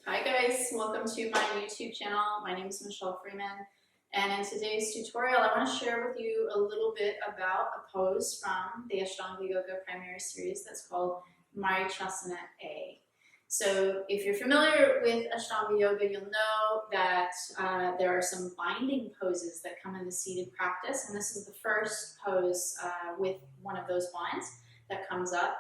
Hi guys, welcome to my YouTube channel. My name is Michelle Freeman, and in today's tutorial I want to share with you a little bit about a pose from the Ashtanga Yoga Primary Series that's called Marichyasana A. So if you're familiar with Ashtanga Yoga, you'll know that there are some binding poses that come in the seated practice, and this is the first pose with one of those binds that comes up.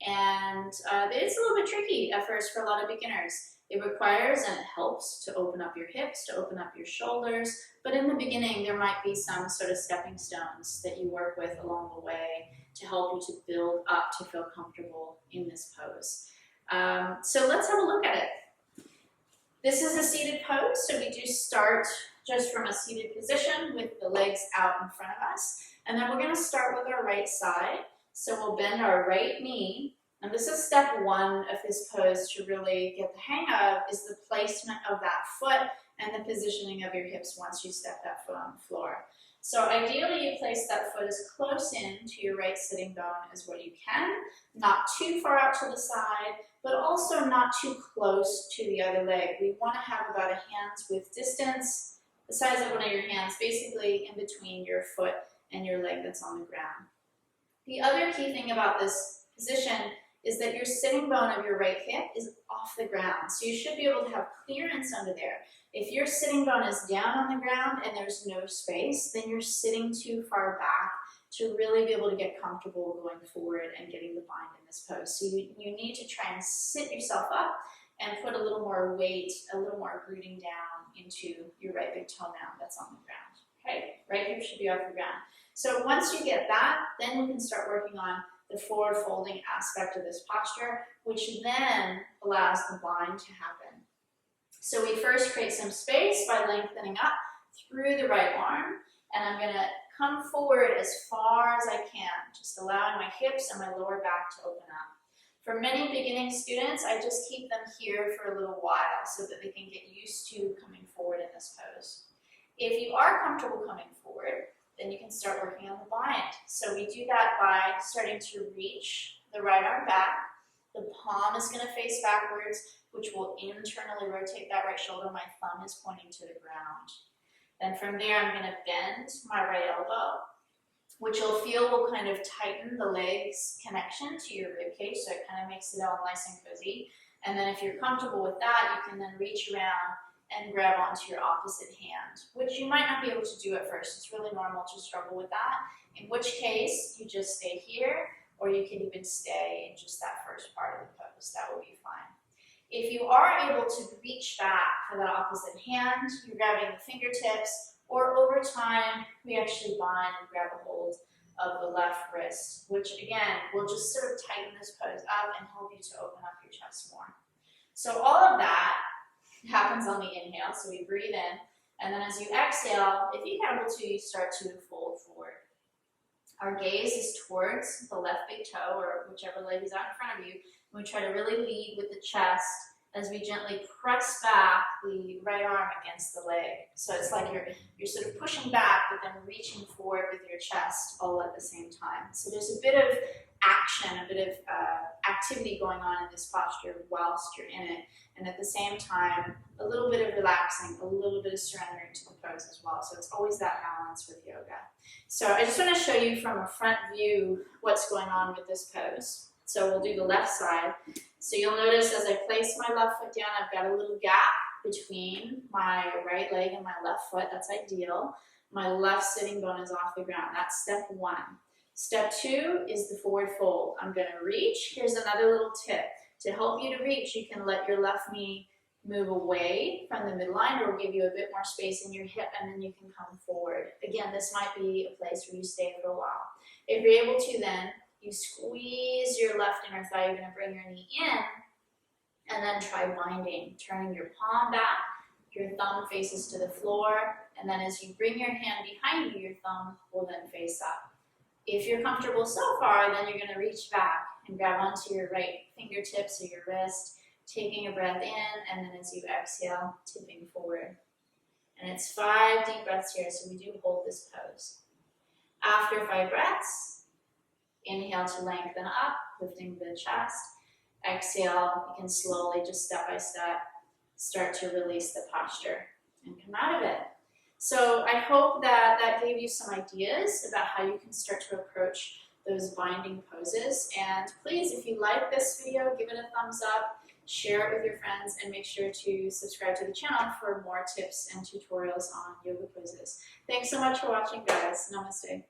And it's a little bit tricky at first for a lot of beginners. It requires and it helps to open up your hips, to open up your shoulders, but in the beginning there might be some sort of stepping stones that you work with along the way to help you to build up to feel comfortable in this pose. So let's have a look at it. This is a seated pose, so we do start just from a seated position with the legs out in front of us, and then we're going to start with our right side. So we'll bend our right knee. And this is step one of this pose to really get the hang of, is the placement of that foot and the positioning of your hips once you step that foot on the floor. So ideally you place that foot as close in to your right sitting bone as what you can, not too far out to the side, but also not too close to the other leg. We want to have about a hand's width distance, the size of one of your hands, basically in between your foot and your leg that's on the ground. The other key thing about this position is that your sitting bone of your right hip is off the ground. So you should be able to have clearance under there. If your sitting bone is down on the ground and there's no space, then you're sitting too far back to really be able to get comfortable going forward and getting the bind in this pose. So you need to try and sit yourself up and put a little more weight, a little more rooting down into your right big toenail that's on the ground. Okay, right hip should be off the ground. So once you get that, then we can start working on the forward folding aspect of this posture, which then allows the bind to happen. So we first create some space by lengthening up through the right arm, and I'm going to come forward as far as I can, just allowing my hips and my lower back to open up. For many beginning students, I just keep them here for a little while so that they can get used to coming forward in this pose. If you are comfortable coming forward, then you can start working on the bind. So we do that by starting to reach the right arm back. The palm is going to face backwards, which will internally rotate that right shoulder. My thumb is pointing to the ground. Then from there, I'm going to bend my right elbow, which you'll feel will kind of tighten the legs connection to your rib cage, so it kind of makes it all nice and cozy. And then if you're comfortable with that, you can then reach around and grab onto your opposite hand, which you might not be able to do at first. It's really normal to struggle with that, in which case you just stay here, or you can even stay in just that first part of the pose. That will be fine. If you are able to reach back for that opposite hand, you're grabbing the fingertips, or over time, we actually bind and grab a hold of the left wrist, which again, will just sort of tighten this pose up and help you to open up your chest more. So all of that happens on the inhale, so we breathe in, and then as you exhale, if you're able to, you start to fold forward. Our gaze is towards the left big toe, or whichever leg is out in front of you, and we try to really lead with the chest as we gently press back the right arm against the leg. So it's like you're sort of pushing back, but then reaching forward with your chest all at the same time. So there's a bit of action, a bit of activity going on in this posture whilst you're in it, and at the same time a little bit of relaxing, a little bit of surrendering to the pose as well. So it's always that balance with yoga. So I just want to show you from a front view what's going on with this pose. So we'll do the left side. So you'll notice as I place my left foot down, I've got a little gap between my right leg and my left foot. That's ideal. My left sitting bone is off the ground. That's step one. Step two is the forward fold. I'm going to reach. Here's another little tip. To help you to reach, you can let your left knee move away from the midline, or give you a bit more space in your hip, and then you can come forward. Again, this might be a place where you stay for a while. If you're able to, then you squeeze your left inner thigh. You're going to bring your knee in, and then try binding, turning your palm back. Your thumb faces to the floor, and then as you bring your hand behind you, your thumb will then face up. If you're comfortable so far, then you're going to reach back and grab onto your right fingertips or your wrist, taking a breath in, and then as you exhale, tipping forward. And it's 5 deep breaths here, so we do hold this pose. After 5 breaths, inhale to lengthen up, lifting the chest. Exhale, you can slowly, just step by step, start to release the posture and come out of it. So I hope that that gave you some ideas about how you can start to approach those binding poses. And please, if you like this video, give it a thumbs up, share it with your friends, and make sure to subscribe to the channel for more tips and tutorials on yoga poses. Thanks so much for watching, guys. Namaste.